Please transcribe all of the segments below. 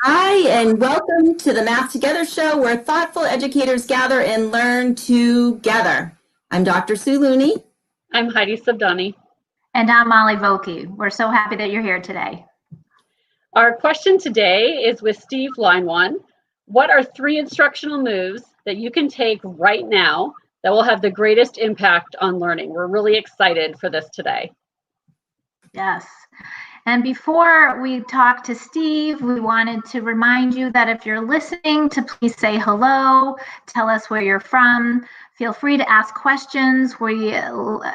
Hi, and welcome to the Math Together show where thoughtful educators gather and learn together. I'm Dr. Sue Looney. I'm Heidi Subdani. And I'm Molly Vokey. We're so happy that you're here today. Our question today is with Steve Leinwand. What are 3 instructional moves that you can take right now that will have the greatest impact on learning? We're really excited for this today. Yes. And before we talk to Steve, we wanted to remind you that if you're listening, to please say hello, tell us where you're from. Feel free to ask questions.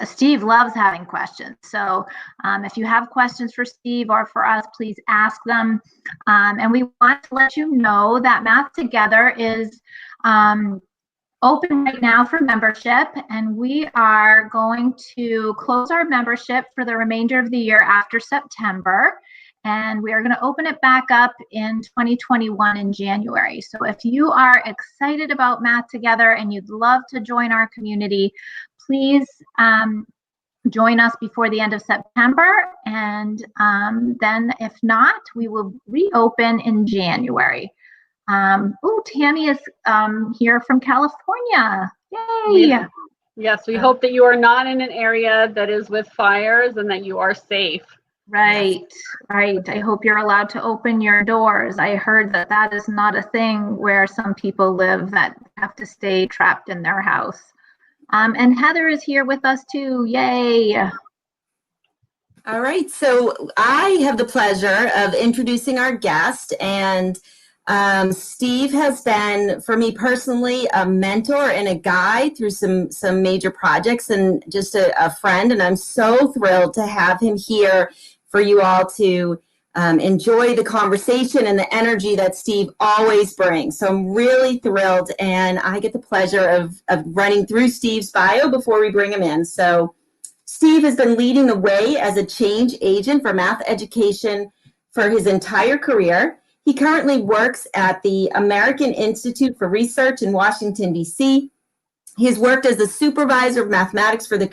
Steve loves having questions. So if you have questions for Steve or for us, please ask them. And we want to let you know that Math Together is open right now for membership, and we are going to close our membership for the remainder of the year after September, and we are going to open it back up in 2021 in January. So if you are excited about Math Together and you'd love to join our community, please join us before the end of September, and then if not, we will reopen in January. Tammy is here from California. Yay! Yes, we hope that you are not in an area that is with fires and that you are safe. Right. I hope you're allowed to open your doors. I heard that that is not a thing where some people live, that have to stay trapped in their house. And Heather is here with us too. Yay! All right, so I have the pleasure of introducing our guest, and Steve has been, for me personally, a mentor and a guide through some major projects, and just a friend, and I'm so thrilled to have him here for you all to enjoy the conversation and the energy that Steve always brings. So I'm really thrilled, and I get the pleasure of running through Steve's bio before we bring him in. So Steve has been leading the way as a change agent for math education for his entire career. He currently works at the American Institute for Research in Washington, D.C. He has worked as the supervisor of mathematics for the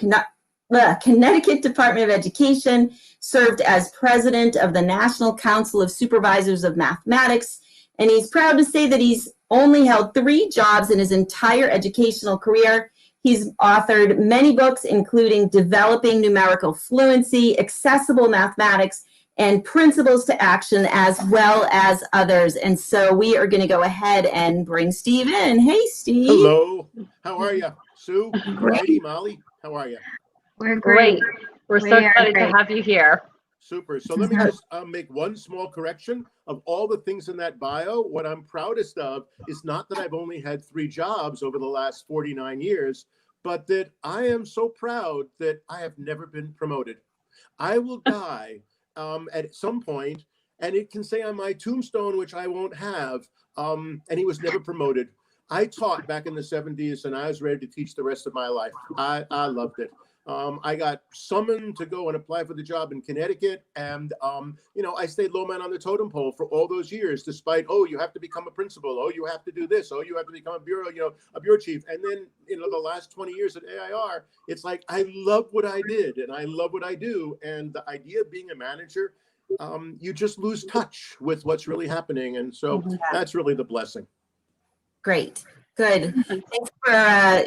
Connecticut Department of Education, served as president of the National Council of Supervisors of Mathematics, and he's proud to say that he's only held 3 jobs in his entire educational career. He's authored many books, including Developing Numerical Fluency, Accessible Mathematics, and Principles to Action, as well as others. And so we are going to go ahead and bring Steve in. Hey, Steve. Hello. How are you? Sue, Great. Heidi, Molly, how are you? We're great. We're so excited to have you here. Super. So let me just make one small correction. Of all the things in that bio, what I'm proudest of is not that I've only had 3 jobs over the last 49 years, but that I am so proud that I have never been promoted. I will die at some point, and it can say on my tombstone, which I won't have, and he was never promoted. I taught back in the 70s, and I was ready to teach the rest of my life. I loved it. I got summoned to go and apply for the job in Connecticut, and I stayed low man on the totem pole for all those years, despite, oh, you have to become a principal, oh, you have to do this, oh, you have to become a bureau chief. And then the last 20 years at AIR, it's like I love what I did and I love what I do. And the idea of being a manager, you just lose touch with what's really happening, and so that's really the blessing. Great. Good. Thanks for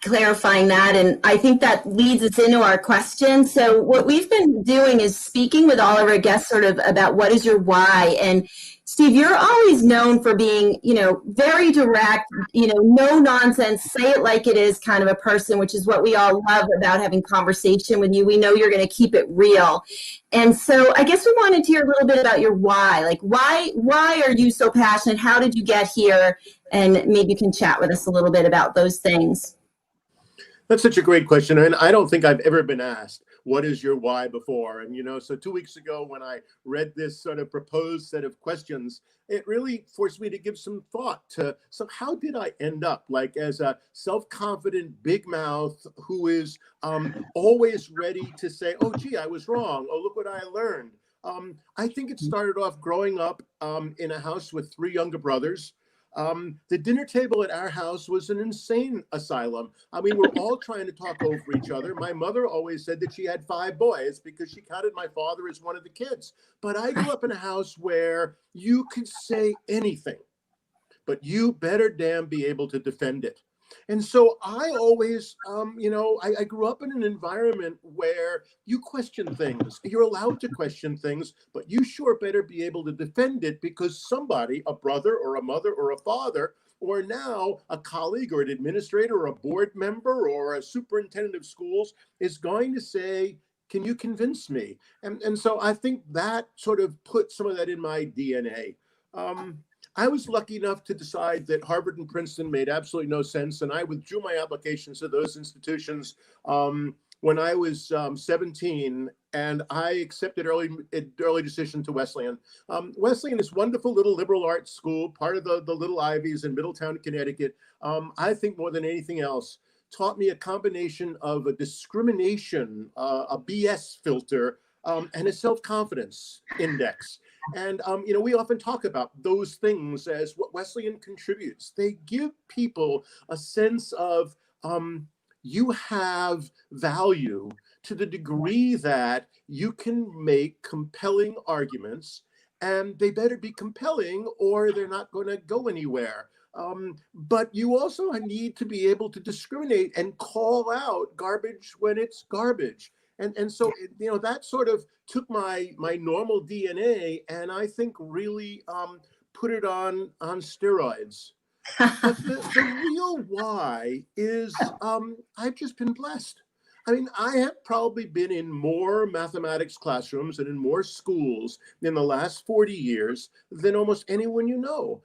clarifying that. And I think that leads us into our question. So what we've been doing is speaking with all of our guests sort of about what is your why. And Steve, you're always known for being, very direct, no nonsense, say it like it is kind of a person, which is what we all love about having conversation with you. We know you're going to keep it real. And so I guess we wanted to hear a little bit about your why. Like, why are you so passionate? How did you get here? And maybe you can chat with us a little bit about those things. That's such a great question. And I don't think I've ever been asked, what is your why before? And, so 2 weeks ago, when I read this sort of proposed set of questions, it really forced me to give some thought to, so how did I end up like as a self-confident big mouth who is always ready to say, oh, gee, I was wrong. Oh, look what I learned. I think it started off growing up in a house with 3 younger brothers. The dinner table at our house was an insane asylum. I mean, we're all trying to talk over each other. My mother always said that she had 5 boys because she counted my father as one of the kids. But I grew up in a house where you could say anything, but you better damn be able to defend it. And so I always, I grew up in an environment where you question things. You're allowed to question things, but you sure better be able to defend it because somebody, a brother or a mother or a father, or now a colleague or an administrator or a board member or a superintendent of schools is going to say, can you convince me? And so I think that sort of put some of that in my DNA. I was lucky enough to decide that Harvard and Princeton made absolutely no sense, and I withdrew my applications to those institutions when I was 17, and I accepted early decision to Wesleyan. Wesleyan is wonderful little liberal arts school, part of the Little Ivies in Middletown, Connecticut. I think more than anything else, taught me a combination of a discrimination, a BS filter, and a self-confidence index. And, we often talk about those things as what Wesleyan contributes. They give people a sense of you have value to the degree that you can make compelling arguments, and they better be compelling or they're not going to go anywhere. But you also need to be able to discriminate and call out garbage when it's garbage. And so, that sort of took my normal DNA and I think really put it on steroids. But the real why is I've just been blessed. I mean, I have probably been in more mathematics classrooms and in more schools in the last 40 years than almost anyone you know.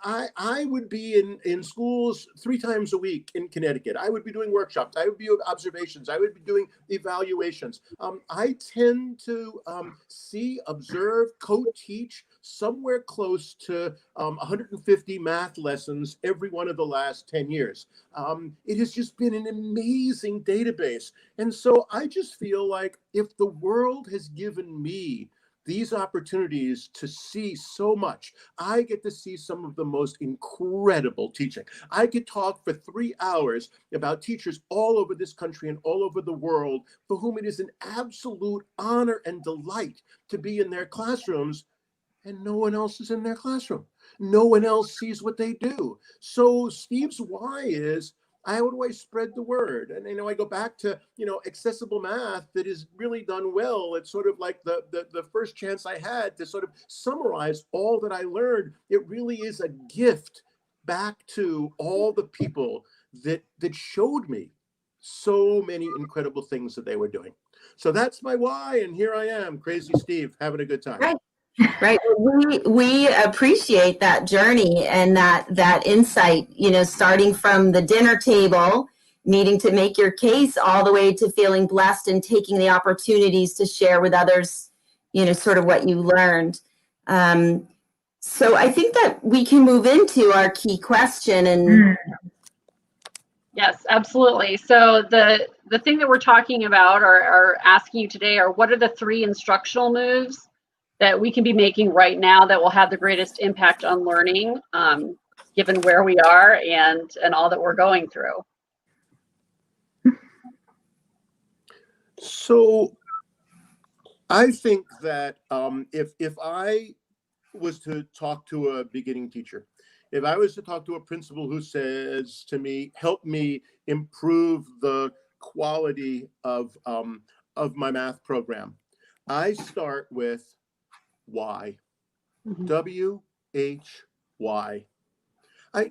I would be in schools 3 times a week in Connecticut. I would be doing workshops. I would be doing observations. I would be doing evaluations. I tend to see, observe, co-teach somewhere close to 150 math lessons every one of the last 10 years. It has just been an amazing database. And so I just feel like if the world has given me these opportunities to see so much, I get to see some of the most incredible teaching. I could talk for 3 hours about teachers all over this country and all over the world for whom it is an absolute honor and delight to be in their classrooms, and no one else is in their classroom. No one else sees what they do. So Steve's why is, how do I spread the word? And, I go back to, accessible math that is really done well. It's sort of like the first chance I had to sort of summarize all that I learned. It really is a gift back to all the people that showed me so many incredible things that they were doing. So that's my why. And here I am, Crazy Steve, having a good time. Right. We appreciate that journey and that insight, starting from the dinner table, needing to make your case, all the way to feeling blessed and taking the opportunities to share with others, sort of what you learned. So I think that we can move into our key question. And Yes, absolutely. So the thing that we're talking about or asking you today are, what are the 3 instructional moves that we can be making right now that will have the greatest impact on learning, given where we are and all that we're going through? So I think that if I was to talk to a beginning teacher, if I was to talk to a principal who says to me, help me improve the quality of my math program, I start with why. WHY.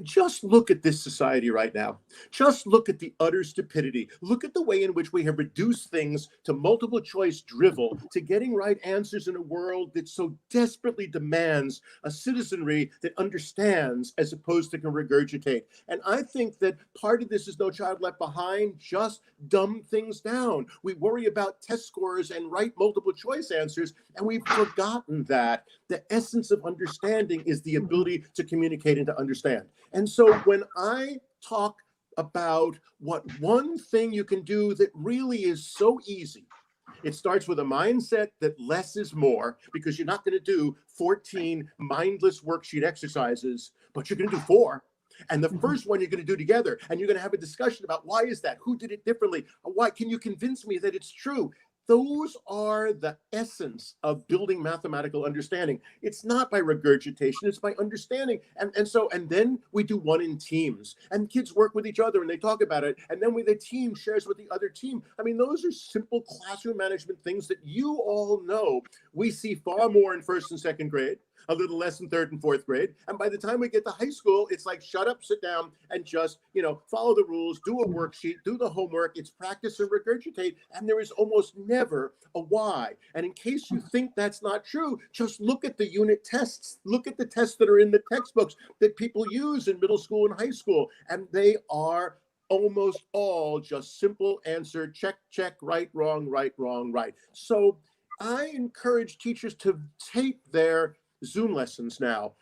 Just look at this society right now. Just look at the utter stupidity. Look at the way in which we have reduced things to multiple choice drivel, to getting right answers in a world that so desperately demands a citizenry that understands as opposed to can regurgitate. And I think that part of this is No Child Left Behind. Just dumb things down. We worry about test scores and right multiple choice answers, and we've forgotten that the essence of understanding is the ability to communicate and to understand. And so when I talk about what one thing you can do that really is so easy, It starts with a mindset that less is more, because you're not going to do 14 mindless worksheet exercises, but you're going to do 4. And the first one you're going to do together, and you're going to have a discussion about why is that? Who did it differently? Why can you convince me that it's true? Those are the essence of building mathematical understanding. It's not by regurgitation, it's by understanding. And then we do one in teams, and kids work with each other and they talk about it. And then the team shares with the other team. I mean, those are simple classroom management things that you all know we see far more in first and second grade, a little less in third and fourth grade. And by the time we get to high school, it's like, shut up, sit down, and just, follow the rules, do a worksheet, do the homework. It's practice and regurgitate. And there is almost never a why. And in case you think that's not true, just look at the unit tests. Look at the tests that are in the textbooks that people use in middle school and high school. And they are almost all just simple answer, check, check, right, wrong, right, wrong, right. So I encourage teachers to tape their Zoom lessons now.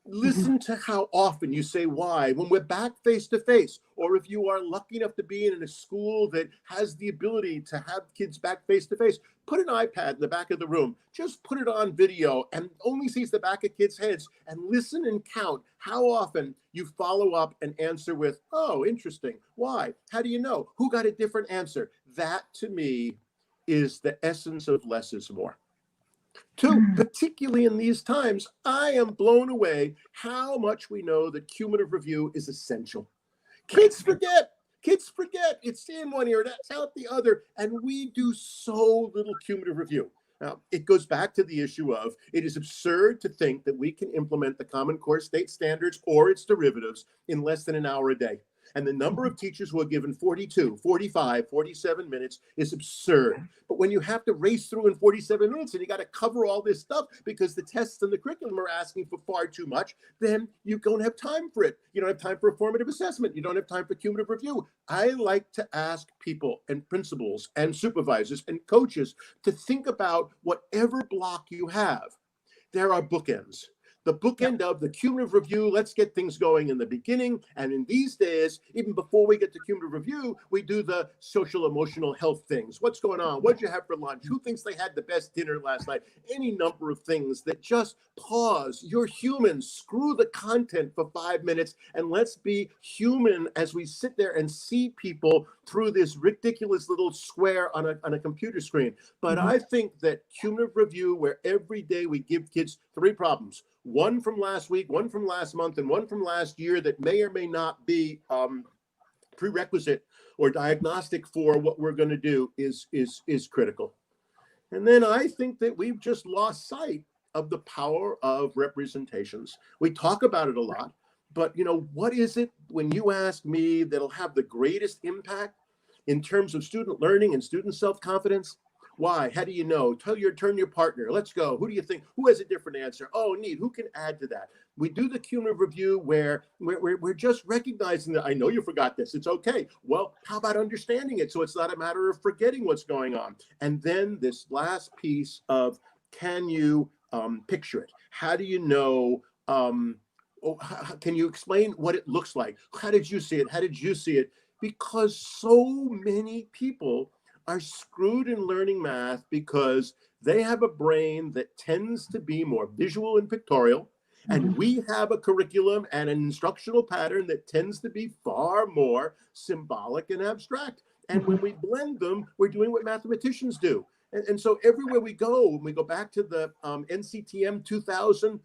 Listen to how often you say why when we're back face to face, or if you are lucky enough to be in a school that has the ability to have kids back face to face, put an iPad in the back of the room, just put it on video and only sees the back of kids' heads, and listen and count how often you follow up and answer with, oh, interesting. Why? How do you know? Who got a different answer? That to me is the essence of less is more. 2, particularly in these times, I am blown away how much we know that cumulative review is essential. Kids forget. It's in one ear, that's out the other. And we do so little cumulative review. Now, it goes back to the issue of it is absurd to think that we can implement the Common Core state standards or its derivatives in less than an hour a day. And the number of teachers who are given 42, 45, 47 minutes is absurd. But when you have to race through in 47 minutes and you got to cover all this stuff because the tests and the curriculum are asking for far too much, then you don't have time for it. You don't have time for formative assessment. You don't have time for cumulative review. I like to ask people and principals and supervisors and coaches to think about whatever block you have. There are bookends. The bookend of the cumulative review, let's get things going in the beginning. And in these days, even before we get to cumulative review, we do the social emotional health things. What's going on? What'd you have for lunch? Who thinks they had the best dinner last night? Any number of things that just pause. You're human. Screw the content for 5 minutes and let's be human as we sit there and see people through this ridiculous little square on a computer screen. But I think that cumulative review, where every day we give kids 3 problems, one from last week, one from last month, and one from last year that may or may not be prerequisite or diagnostic for what we're going to do is critical. And then I think that we've just lost sight of the power of representations. We talk about it a lot, but what is it when you ask me that'll have the greatest impact in terms of student learning and student self-confidence? Why? How do you know? Turn your partner. Let's go. Who do you think? Who has a different answer? Oh, neat. Who can add to that? We do the cumulative review where we're just recognizing that I know you forgot this. It's okay. Well, how about understanding it so it's not a matter of forgetting what's going on? And then this last piece of, can you picture it? How do you know? Can you explain what it looks like? How did you see it? How did you see it? Because so many people are screwed in learning math because they have a brain that tends to be more visual and pictorial, and we have a curriculum and an instructional pattern that tends to be far more symbolic and abstract. And when we blend them, we're doing what mathematicians do. And so everywhere we go, when we go back to the NCTM 2000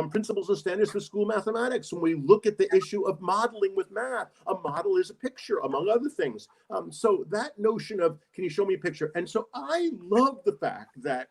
Principles and Standards for School Mathematics, when we look at the issue of modeling with math, a model is a picture, among other things. So that notion of, can you show me a picture? And so I love the fact that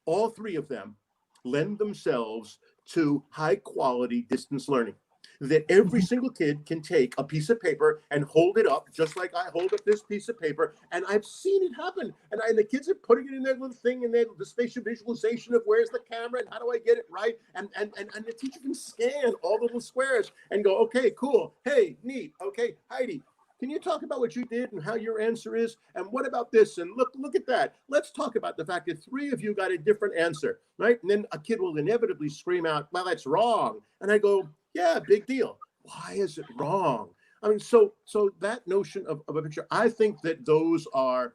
all 3 of them lend themselves to high quality distance learning. That every single kid can take a piece of paper and hold it up, just like I hold up this piece of paper. And I've seen it happen. And the kids are putting it in their little thing, and then the spatial visualization of where's the camera and how do I get it right? And the teacher can scan all the little squares and go, okay, cool. Hey, neat. Okay, Heidi, can you talk about what you did and how your answer is? And what about this? And look at that. Let's talk about the fact that 3 of you got a different answer, right? And then a kid will inevitably scream out, well, that's wrong. And I go, yeah, big deal. Why is it wrong? I mean, so that notion of a picture, I think that those are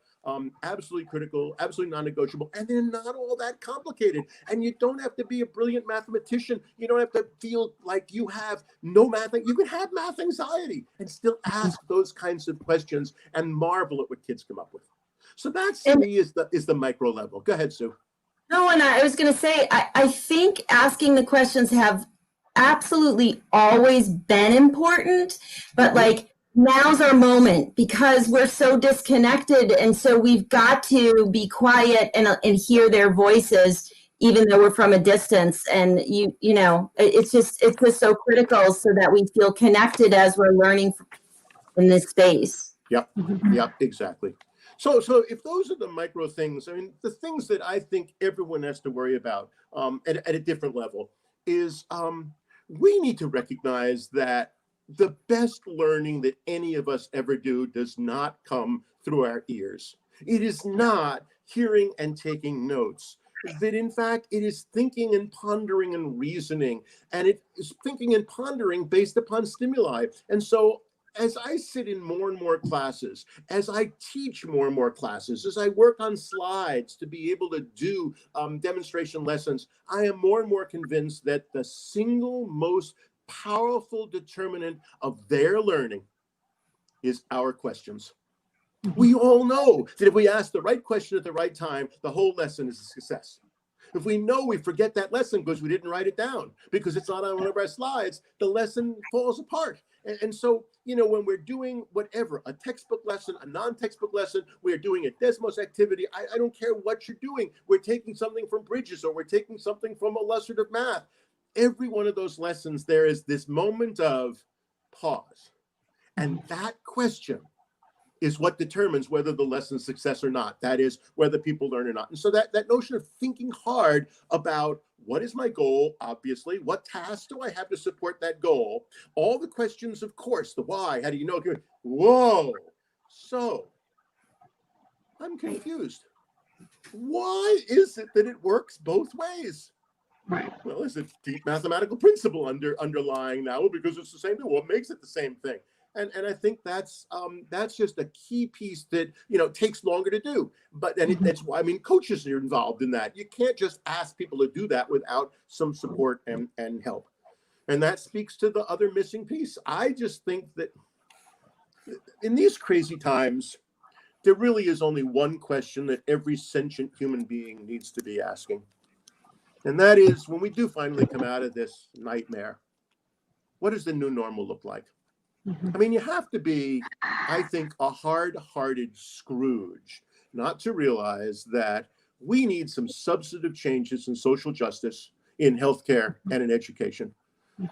absolutely critical, absolutely non-negotiable, and they're not all that complicated. And you don't have to be a brilliant mathematician. You don't have to feel like you have no math. You can have math anxiety and still ask those kinds of questions and marvel at what kids come up with. So that's, to me, is the micro level. Go ahead, Sue. No, and I was going to say, I think asking the questions have absolutely always been important, but like now's our moment because we're so disconnected. And so we've got to be quiet and hear their voices, even though we're from a distance. And you know, it's just so critical so that we feel connected as we're learning in this space. Yep. Yep. Exactly. So if those are the micro things, I mean, the things that I think everyone has to worry about at a different level is we need to recognize that the best learning that any of us ever do does not come through our ears. It is not hearing and taking notes. That in fact, it is thinking and pondering and reasoning, and it is thinking and pondering based upon stimuli. And so as I sit in more and more classes, as I teach more and more classes, as I work on slides to be able to do demonstration lessons, I am more and more convinced that the single most powerful determinant of their learning is our questions. We all know that if we ask the right question at the right time, the whole lesson is a success. If we know we forget that lesson because we didn't write it down, because it's not on one of our slides, the lesson falls apart. And so, you know, when we're doing whatever, a textbook lesson, a non-textbook lesson, we're doing a Desmos activity, I don't care what you're doing. We're taking something from Bridges or we're taking something from illustrative math. Every one of those lessons, there is this moment of pause. And that question is what determines whether the lesson's success or not. That is, whether people learn or not. And so that notion of thinking hard about what is my goal, obviously, what tasks do I have to support that goal? All the questions, of course, the why, how do you know? Whoa, so I'm confused. Why is it that it works both ways? Right. Well, there's a deep mathematical principle underlying now because it's the same thing. What makes it the same thing? And I think that's just a key piece that, you know, takes longer to do. But that's why, I mean, coaches are involved in that. You can't just ask people to do that without some support and help. And that speaks to the other missing piece. I just think that in these crazy times, there really is only one question that every sentient human being needs to be asking. And that is, when we do finally come out of this nightmare, what does the new normal look like? I mean, you have to be, I think, a hard-hearted Scrooge not to realize that we need some substantive changes in social justice, in healthcare, and in education.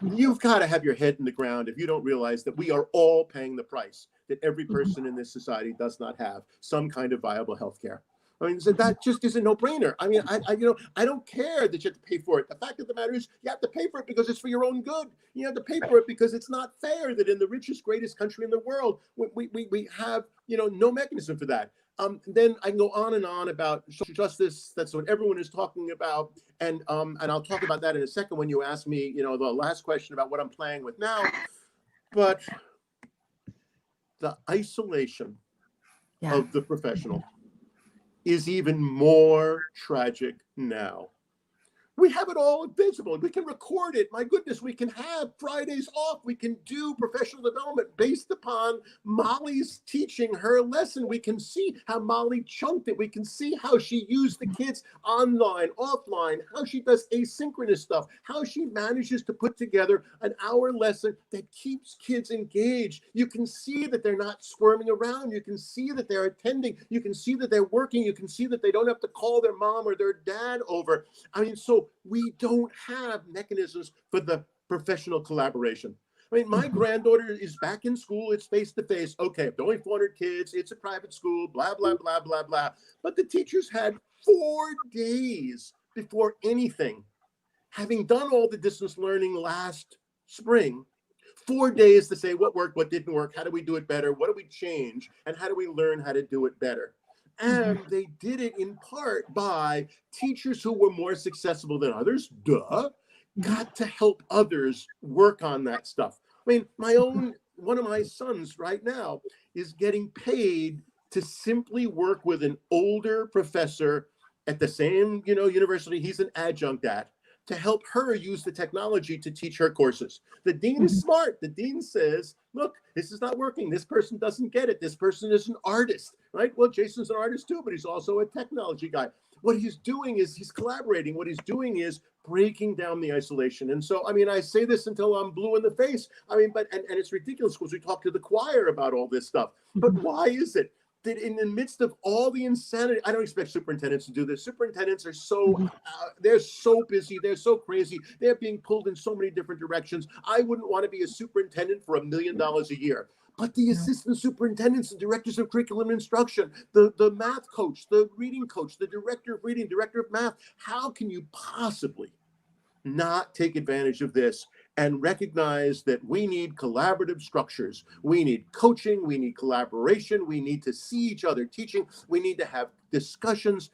You've got to have your head in the ground if you don't realize that we are all paying the price, that every person in this society does not have some kind of viable healthcare. I mean, so that just is a no-brainer. I mean, I don't care that you have to pay for it. The fact of the matter is, you have to pay for it because it's for your own good. You have to pay for it because it's not fair that in the richest, greatest country in the world, we have, you know, no mechanism for that. Then I can go on and on about social justice. That's what everyone is talking about, and I'll talk about that in a second when you ask me, you know, the last question about what I'm playing with now. But the isolation of the professional is even more tragic now. We have it all visible. We can record it. My goodness, we can have Fridays off. We can do professional development based upon Molly's teaching her lesson. We can see how Molly chunked it. We can see how she used the kids online, offline, how she does asynchronous stuff, how she manages to put together an hour lesson that keeps kids engaged. You can see that they're not squirming around. You can see that they're attending. You can see that they're working. You can see that they don't have to call their mom or their dad over. I mean, so we don't have mechanisms for the professional collaboration. I mean, my granddaughter is back in school. It's face-to-face. Okay, only 400 kids. It's a private school, blah, blah, blah, blah, blah. But the teachers had 4 days before anything. Having done all the distance learning last spring, 4 days to say what worked, what didn't work, how do we do it better, what do we change, and how do we learn how to do it better. And they did it in part by teachers who were more successful than others, got to help others work on that stuff. I mean, one of my sons right now is getting paid to simply work with an older professor at the same, university he's an adjunct at, to help her use the technology to teach her courses. The dean is smart. The dean says, look, this is not working. This person doesn't get it. This person is an artist, right? Well, Jason's an artist too, but he's also a technology guy. What he's doing is he's collaborating. What he's doing is breaking down the isolation. And so, I say this until I'm blue in the face. But it's ridiculous because we talk to the choir about all this stuff. But why is it that in the midst of all the insanity, I don't expect superintendents to do this. Superintendents are they're so busy. They're so crazy. They're being pulled in so many different directions. I wouldn't want to be a superintendent for $1 million a year. But the assistant superintendents and directors of curriculum instruction, the math coach, the reading coach, the director of reading, director of math, how can you possibly not take advantage of this and recognize that we need collaborative structures? We need coaching, we need collaboration, we need to see each other teaching, we need to have discussions.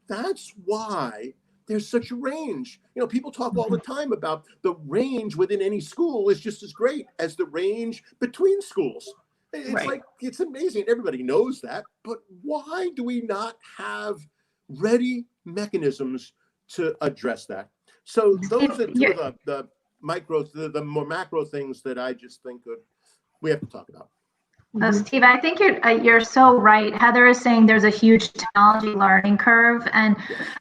That's why there's such a range. People talk all the time about the range within any school is just as great as the range between schools. It's Right. like, it's amazing. Everybody knows that, but why do we not have ready mechanisms to address that? So those are two of the more macro things that I just think we have to talk about. Steve, I think you're so right. Heather is saying there's a huge technology learning curve, and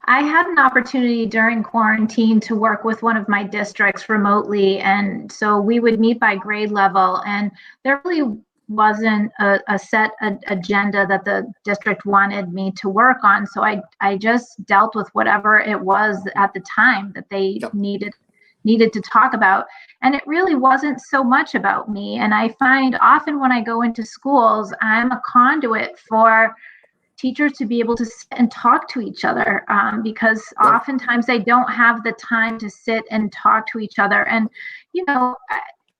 I had an opportunity during quarantine to work with one of my districts remotely, and so we would meet by grade level, and there really wasn't a set agenda that the district wanted me to work on. So I just dealt with whatever it was at the time that they needed to talk about. And it really wasn't so much about me. And I find often when I go into schools, I'm a conduit for teachers to be able to sit and talk to each other, because oftentimes they don't have the time to sit and talk to each other. And,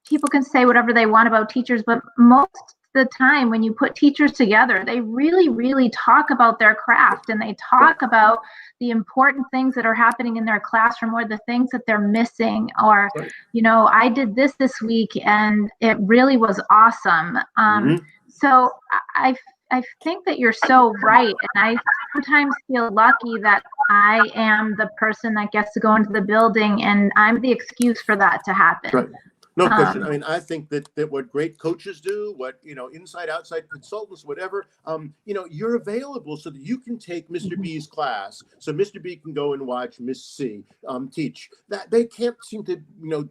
people can say whatever they want about teachers, but most of the time when you put teachers together, they really, really talk about their craft, and they talk about the important things that are happening in their classroom or the things that they're missing. Or, I did this week and it really was awesome. So I think that you're so right. And I sometimes feel lucky that I am the person that gets to go into the building, and I'm the excuse for that to happen. Right. No question. I think that what great coaches do, what, inside, outside consultants, whatever, you're available so that you can take Mr. B's class. So Mr. B can go and watch Miss C teach. That they can't seem to,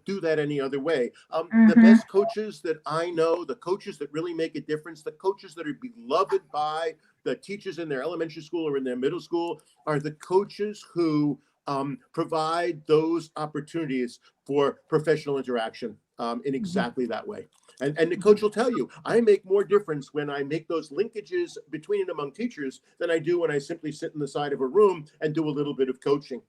do that any other way. The best coaches that I know, the coaches that really make a difference, the coaches that are beloved by the teachers in their elementary school or in their middle school, are the coaches who provide those opportunities for professional interaction in exactly that way. And the coach will tell you, I make more difference when I make those linkages between and among teachers than I do when I simply sit in the side of a room and do a little bit of coaching.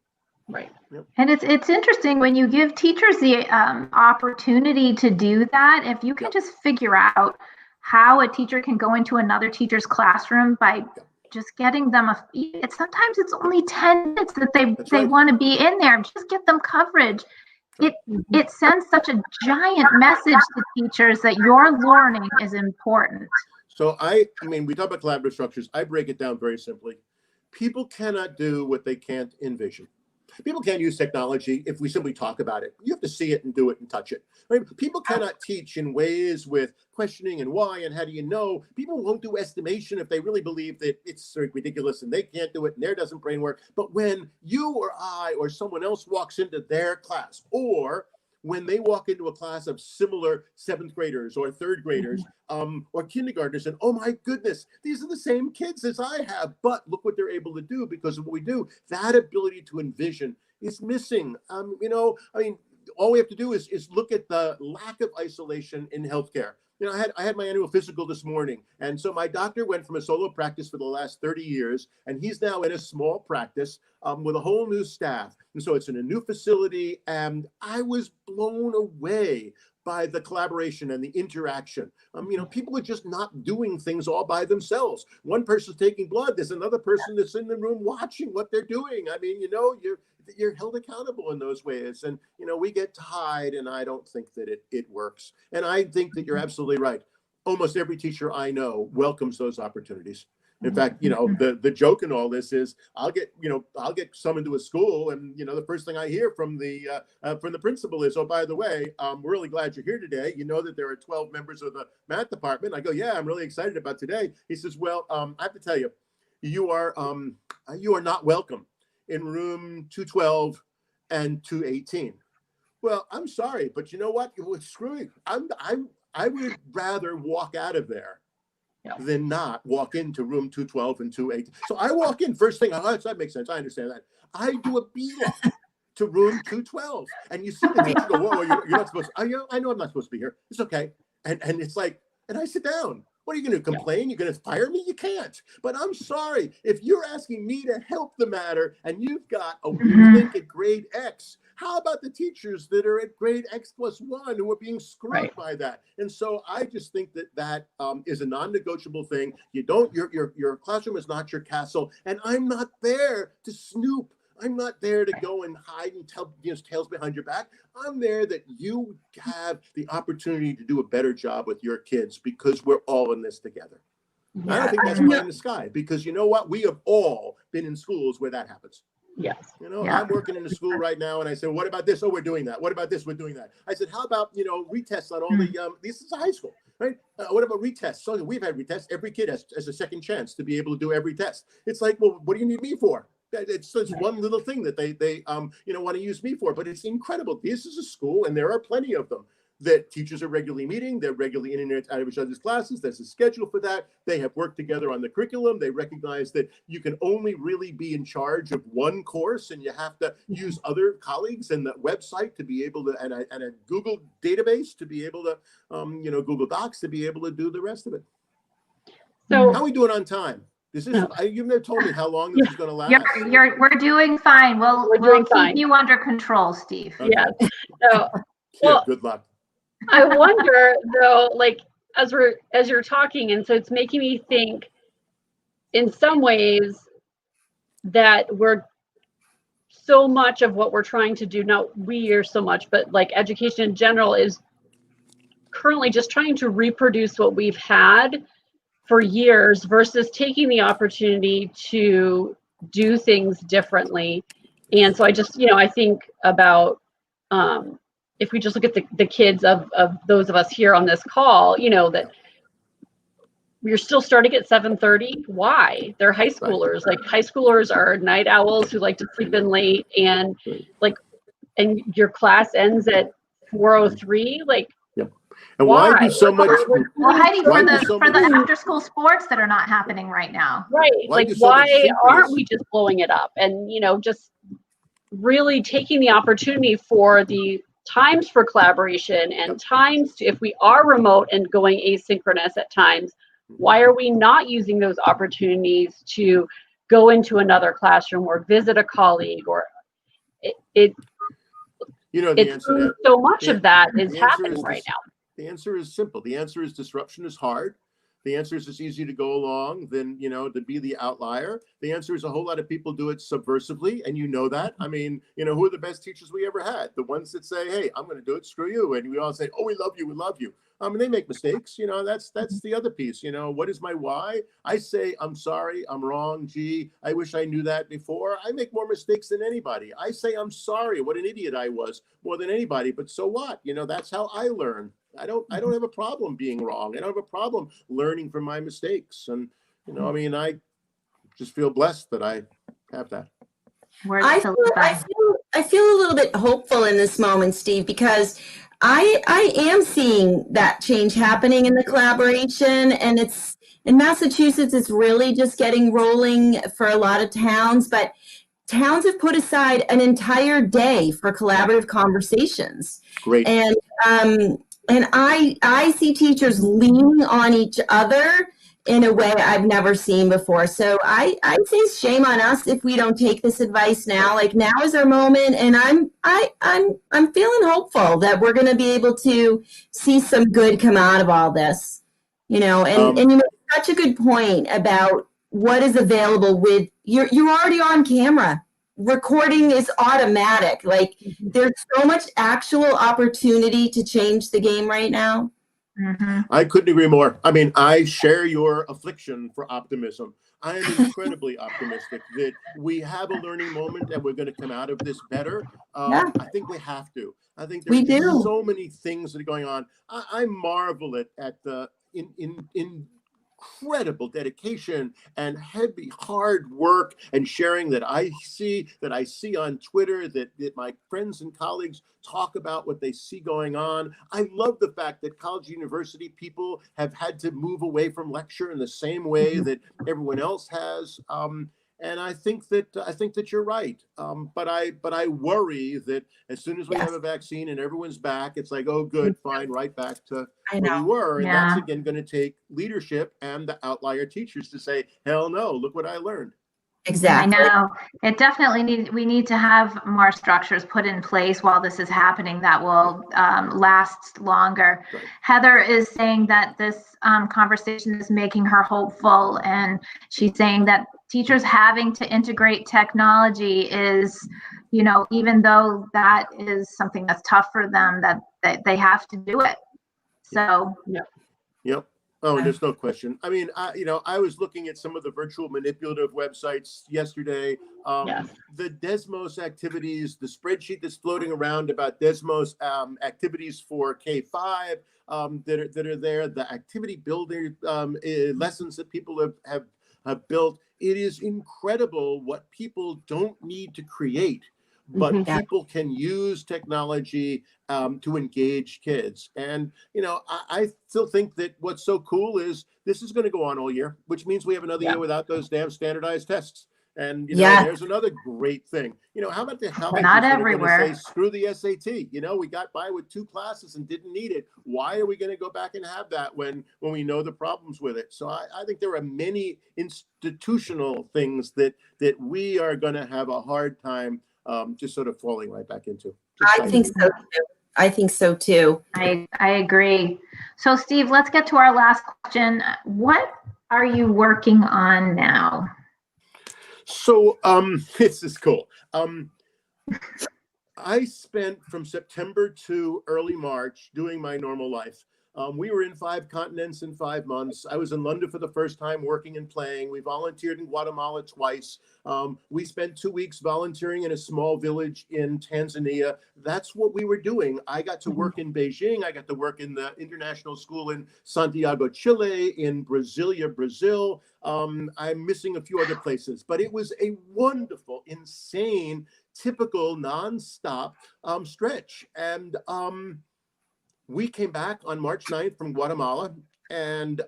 Right. Yep. And it's interesting when you give teachers the opportunity to do that. If you can just figure out how a teacher can go into another teacher's classroom by just getting them sometimes it's only 10 minutes that they want to be in there. Just get them coverage. It sends such a giant message to teachers that your learning is important. So we talk about collaborative structures. I break it down very simply. People cannot do what they can't envision. People can't use technology if we simply talk about it. You have to see it and do it and touch it. Right? People cannot teach in ways with questioning and why and how do you know. People won't do estimation if they really believe that it's ridiculous and they can't do it and their doesn't brain work. But when you or I or someone else walks into their class, or when they walk into a class of similar 7th graders or 3rd graders or kindergartners, and oh my goodness, these are the same kids as I have, but look what they're able to do because of what we do. That ability to envision is missing. All we have to do is look at the lack of isolation in healthcare. I had my annual physical this morning. And so my doctor went from a solo practice for the last 30 years, and he's now in a small practice with a whole new staff. And so it's in a new facility, and I was blown away by the collaboration and the interaction. People are just not doing things all by themselves. One person's taking blood. There's another person that's in the room watching what they're doing. You're held accountable in those ways. And, we get tied, and I don't think that it works. And I think that you're absolutely right. almost every teacher I know welcomes those opportunities. In fact, the joke in all this is I'll get summoned to a school, and the first thing I hear from the principal is, "Oh, by the way, we're really glad you're here today. You know that there are 12 members of the math department." I go, "Yeah, I'm really excited about today." He says, "Well, I have to tell you, you are not welcome in room 212 and 218. Well, I'm sorry, but you know what? Screw it. I would rather walk out of there than not walk into room 212 and 218. So I walk in first thing. Oh, that makes sense. I understand that. I do a beeline to room 212, and you see the teacher go, "Whoa, you're not supposed to." I know I'm not supposed to be here. It's okay. And it's like, and I sit down. What are you going to complain? You're going to fire me? You can't. But I'm sorry. If you're asking me to help the matter and you've got a weak link at grade X, how about the teachers that are at grade X+1 who are being screwed by that? And so I just think that is a non-negotiable thing. Your classroom is not your castle, and I'm not there to snoop. I'm not there to go and hide and tell tales behind your back. I'm there that you have the opportunity to do a better job with your kids, because we're all in this together. I don't think that's pie in the sky, because you know what? We have all been in schools where that happens. Yes. I'm working in a school right now, and I said, "What about this? Oh, we're doing that. What about this? We're doing that." I said, "How about retests on all the this is a high school, right? What about retests?" So we've had retests. Every kid has a second chance to be able to do every test. It's like, well, what do you need me for? It's just one little thing that they want to use me for, but it's incredible. This is a school, and there are plenty of them, that teachers are regularly meeting. They're regularly in and out of each other's classes. There's a schedule for that. They have worked together on the curriculum. They recognize that you can only really be in charge of one course, and you have to use other colleagues and the website to be able to, and a Google database to be able to, Google Docs to be able to do the rest of it. So how are we doing on time? You've never told me how long this is going to last. We're doing fine. We'll keep you under control, Steve. Okay. Yeah. So, well, good luck. I wonder though, like as you're talking, and so it's making me think in some ways that we're so much of what we're trying to do, not we are so much, but like education in general is currently just trying to reproduce what we've had for years versus taking the opportunity to do things differently. And so I just, I think about if we just look at the kids of those of us here on this call, that we're still starting at 7:30. Why? They're high schoolers. Like high schoolers are night owls who like to sleep in late, and and your class ends at 4:03. Like, and why do so much? Well, Heidi, for the after school sports that are not happening right now. Right. Why aren't we just blowing it up? And, just really taking the opportunity for the times for collaboration and times to, if we are remote and going asynchronous at times, why are we not using those opportunities to go into another classroom or visit a colleague? Or so much of that is happening right now. The answer is simple. The answer is disruption is hard. The answer is it's easier to go along than, to be the outlier. The answer is a whole lot of people do it subversively, and that. I mean, who are the best teachers we ever had? The ones that say, "Hey, I'm going to do it, screw you." And we all say, "Oh, we love you, we love you." And they make mistakes. That's the other piece. What is my why? I say, "I'm sorry, I'm wrong. Gee, I wish I knew that before." I make more mistakes than anybody. I say, "I'm sorry, what an idiot I was," more than anybody. But so what? That's how I learn. I don't have a problem being wrong. I don't have a problem learning from my mistakes. And, I just feel blessed that I have that. I feel a little bit hopeful in this moment, Steve, because I am seeing that change happening in the collaboration, and it's in Massachusetts, it's really just getting rolling for a lot of towns, but towns have put aside an entire day for collaborative conversations. Great. And I see teachers leaning on each other in a way I've never seen before. So I say shame on us if we don't take this advice now. Like, now is our moment, and I'm feeling hopeful that we're going to be able to see some good come out of all this. And you make such a good point about what is available with you're already on camera. Recording is automatic. Like, there's so much actual opportunity to change the game right now. I couldn't agree more. I mean, I share your affliction for optimism. I am incredibly optimistic that we have a learning moment and we're going to come out of this better. Yeah, I think we have to. I think there we are just do. so many things that are going on. I marvel at the incredible dedication and heavy hard work and sharing that I see on Twitter, that my friends and colleagues talk about what they see going on. I love the fact that college university people have had to move away from lecture in the same way that everyone else has. And I think that you're right. But I worry that as soon as we have Yes, a vaccine and everyone's back, it's like, oh, good, fine, right back to I where we know. were. And that's Yeah. again going to take leadership and the outlier teachers to say, hell no, look what I learned. I Exactly. know. It definitely we need to have more structures put in place while this is happening that will last longer. Right. Heather is saying that this conversation is making her hopeful, and she's saying that teachers having to integrate technology is, even though that is something that's tough for them, that they have to do it. So, Yep. Oh, and there's no question. I mean, I was looking at some of the virtual manipulative websites yesterday. Yes. The Desmos activities, the spreadsheet that's floating around about Desmos activities for K-5 that are there, the activity builder lessons that people have built. It is incredible what people don't need to create, but Mhm. Yeah. people can use technology to engage kids. And, I still think that what's so cool is this is going to go on all year, which means we have another Yeah. year without those damn standardized tests. And, Yes. there's another great thing. How about the colleges not that are going to everywhere. say, screw the SAT? We got by with 2 classes and didn't need it. Why are we going to go back and have that when we know the problems with it? So I think there are many institutional things that we are going to have a hard time just sort of falling right back into. I think so too. I think so too. I agree. So, Steve, let's get to our last question. What are you working on now? So this is cool. I spent from September to early March doing my normal life. We were in 5 continents in 5 months. I was in London for the first time working and playing. We volunteered in Guatemala twice. We spent 2 weeks volunteering in a small village in Tanzania. That's what we were doing. I got to work in Beijing. I got to work in the international school in Santiago, Chile, in Brasilia, Brazil. I'm missing a few other places, but it was a wonderful, insane, typical nonstop stretch. And we came back on March 9th from Guatemala, and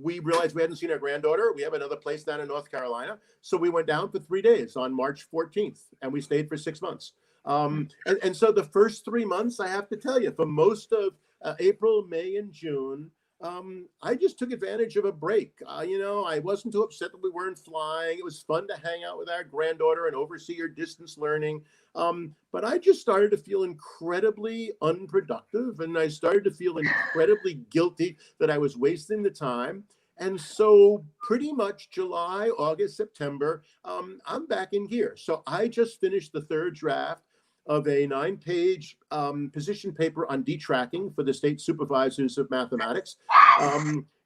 we realized we hadn't seen our granddaughter. We have another place down in North Carolina. So we went down for 3 days on March 14th, and we stayed for 6 months. And so the first 3 months, I have to tell you, for most of April, May, and June, I just took advantage of a break. I wasn't too upset that we weren't flying. It was fun to hang out with our granddaughter and oversee her distance learning. But I just started to feel incredibly unproductive, and I started to feel incredibly guilty that I was wasting the time. And so pretty much July, August, September, I'm back in gear. So I just finished the 3rd draft of a 9-page position paper on detracking for the state supervisors of mathematics.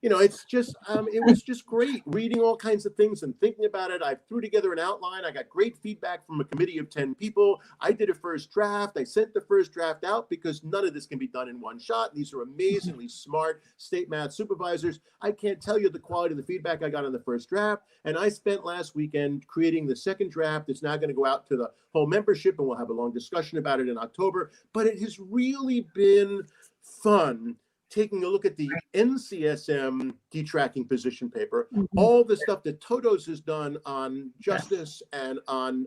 It's just, it was just great reading all kinds of things and thinking about it. I threw together an outline. I got great feedback from a committee of 10 people. I did a first draft. I sent the first draft out because none of this can be done in one shot. These are amazingly smart state math supervisors. I can't tell you the quality of the feedback I got on the first draft. And I spent last weekend creating the 2nd draft. It's now going to go out to the whole membership, and we'll have a long discussion about it in October. But it has really been fun taking a look at the NCSM detracking position paper, all the stuff that Todos has done on justice and on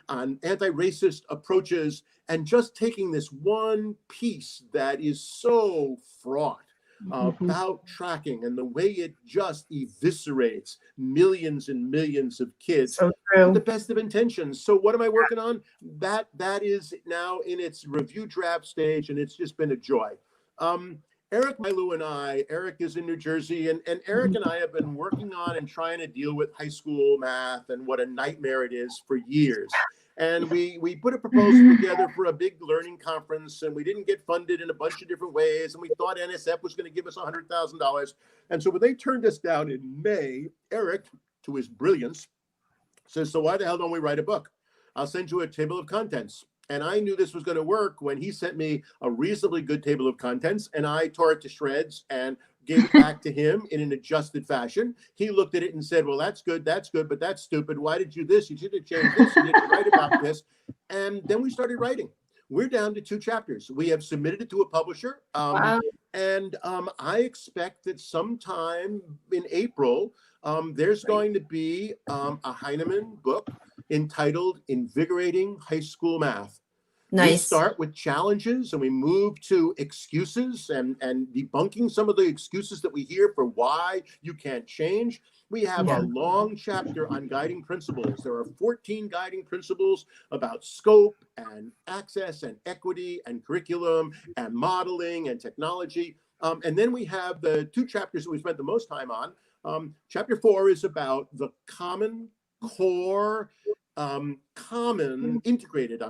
anti-racist approaches, and just taking this one piece that is so fraught about tracking and the way it just eviscerates millions and millions of kids So with true. the best of intentions. So what am I working on? That is now in its review draft stage, and it's just been a joy. Eric Mailu and Eric is in New Jersey, and Eric and I have been working on and trying to deal with high school math and what a nightmare it is for years. And we put a proposal together for a big learning conference, and we didn't get funded in a bunch of different ways. And we thought NSF was going to give us $100,000. And so when they turned us down in May, Eric, to his brilliance, says, so why the hell don't we write a book? I'll send you a table of contents. And I knew this was going to work when he sent me a reasonably good table of contents, and I tore it to shreds and gave it back to him in an adjusted fashion. He looked at it and said, well, that's good, but that's stupid. Why did you do this? You should have changed this. You didn't write about this. And then we started writing. We're down to 2 chapters. We have submitted it to a publisher. Wow. And I expect that sometime in April, there's going to be a Heinemann book entitled Invigorating High School Math. Nice. We start with challenges and we move to excuses and debunking some of the excuses that we hear for why you can't change. We have a long chapter on guiding principles. There are 14 guiding principles about scope and access and equity and curriculum and modeling and technology. And then we have the 2 chapters that we spent the most time on. Chapter 4 is about the common core, integrated,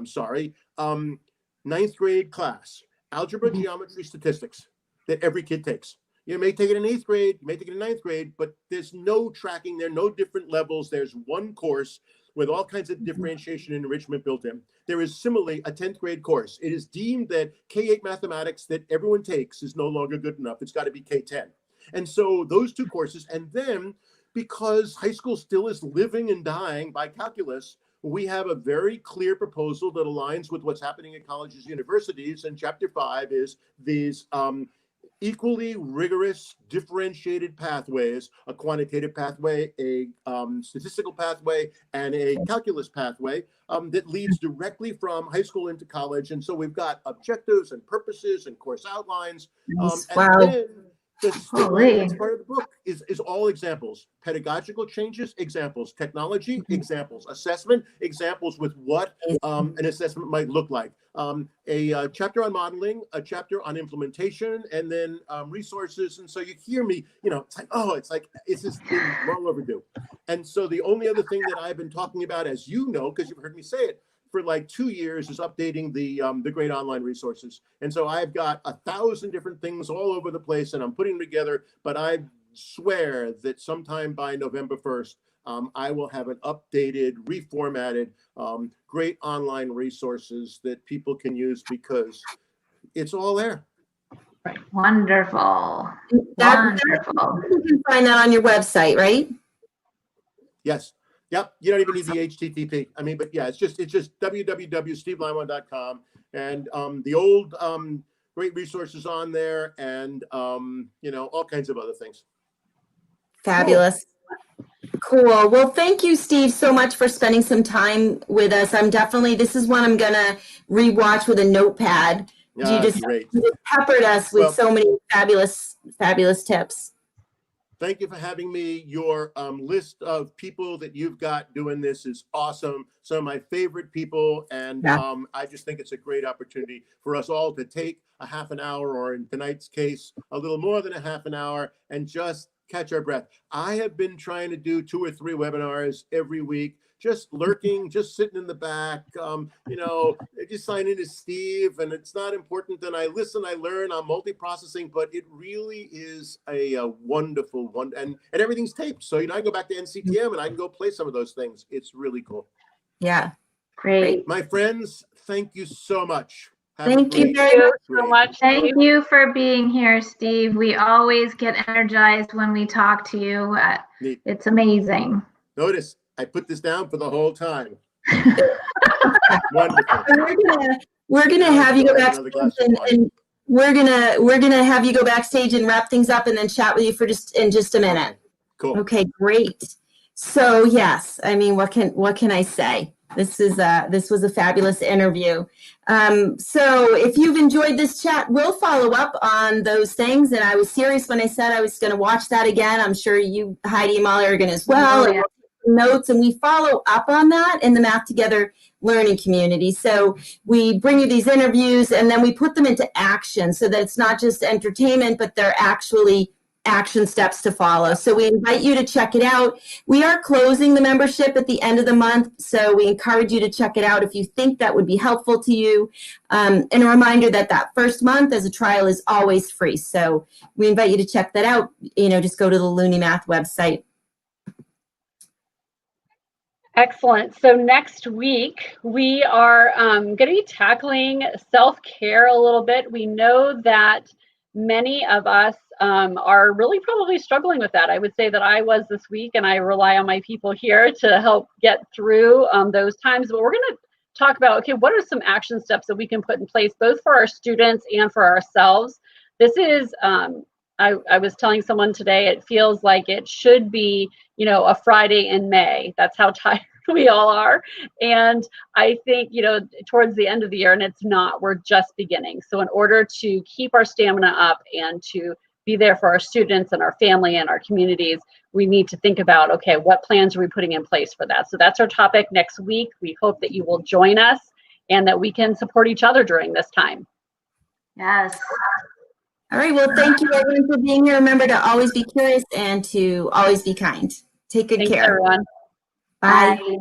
9th grade class, algebra, geometry, statistics that every kid takes. You may take it in 8th grade, you may take it in 9th grade, but there's no tracking there, no different levels. There's one course with all kinds of differentiation and enrichment built in. There is similarly a 10th grade course. It is deemed that K-8 mathematics that everyone takes is no longer good enough. It's got to be K-10. And so those 2 courses, and then because high school still is living and dying by calculus, we have a very clear proposal that aligns with what's happening at colleges and universities. And chapter 5 is these equally rigorous, differentiated pathways, a quantitative pathway, a statistical pathway, and a calculus pathway that leads directly from high school into college. And so we've got objectives and purposes and course outlines. Wow. And then the next part of the book is all examples. Pedagogical changes, examples. Technology, examples. Assessment, examples with what an assessment might look like. A chapter on modeling, a chapter on implementation, and then resources. And so you hear me, it's just been long overdue. And so the only other thing that I've been talking about, as you know, because you've heard me say it, for like 2 years is updating the great online resources. And so I've got 1,000 different things all over the place and I'm putting them together, but I swear that sometime by November 1st, I will have an updated, reformatted, great online resources that people can use because it's all there. Right. Wonderful. Wonderful. You can find that on your website, right? Yes. Yep, you don't even need the HTTP. But yeah, it's just www.steveleinwand.com, and the old great resources on there, and all kinds of other things. Fabulous. Cool. Well, thank you, Steve, so much for spending some time with us. This is one I'm gonna rewatch with a notepad. You just peppered us with so many fabulous tips. Thank you for having me. Your list of people that you've got doing this is awesome. Some of my favorite people. And I just think it's a great opportunity for us all to take a half an hour, or in tonight's case, a little more than a half an hour, and just catch our breath. I have been trying to do 2 or 3 webinars every week, just lurking, just sitting in the back, just sign in as Steve, and it's not important. Then I listen, I learn, I'm multi-processing, but it really is a wonderful one. And everything's taped. So, I can go back to NCTM and I can go play some of those things. It's really cool. Yeah. Great. My friends, thank you so much. Thank you so much. Thank you for being here, Steve. We always get energized when we talk to you. It's amazing. Notice I put this down for the whole time. Wonderful. We're gonna have you go backstage, and we're gonna have you go backstage and wrap things up, and then chat with you for just a minute. Cool. Okay, great. So yes, what can I say? This was a fabulous interview. So if you've enjoyed this chat, we'll follow up on those things. And I was serious when I said I was going to watch that again. I'm sure you, Heidi and Molly, are going to as well. And we'll take notes, and we follow up on that in the Math Together learning community. So we bring you these interviews, and then we put them into action so that it's not just entertainment, but they're actually action steps to follow. So we invite you to check it out. We are closing the membership at the end of the month, so we encourage you to check it out if you think that would be helpful to you. And a reminder that that first month as a trial is always free. So we invite you to check that out. Just go to the Looney Math website. Excellent. So next week, we are going to be tackling self-care a little bit. We know that many of us are really probably struggling with that. I would say that I was this week, and I rely on my people here to help get through those times. But we're going to talk about, okay, what are some action steps that we can put in place, both for our students and for ourselves? This is, I was telling someone today, it feels like it should be, a Friday in May. That's how tired we all are. And I think, towards the end of the year, and it's not, we're just beginning. So in order to keep our stamina up and to be there for our students and our family and our communities, we need to think about, okay, what plans are we putting in place for that? So that's our topic next week. We hope that you will join us and that we can support each other during this time. Yes. All right. Well, thank you everyone for being here. Remember to always be curious and to always be kind. Take good care. Thanks, everyone. Bye. Bye.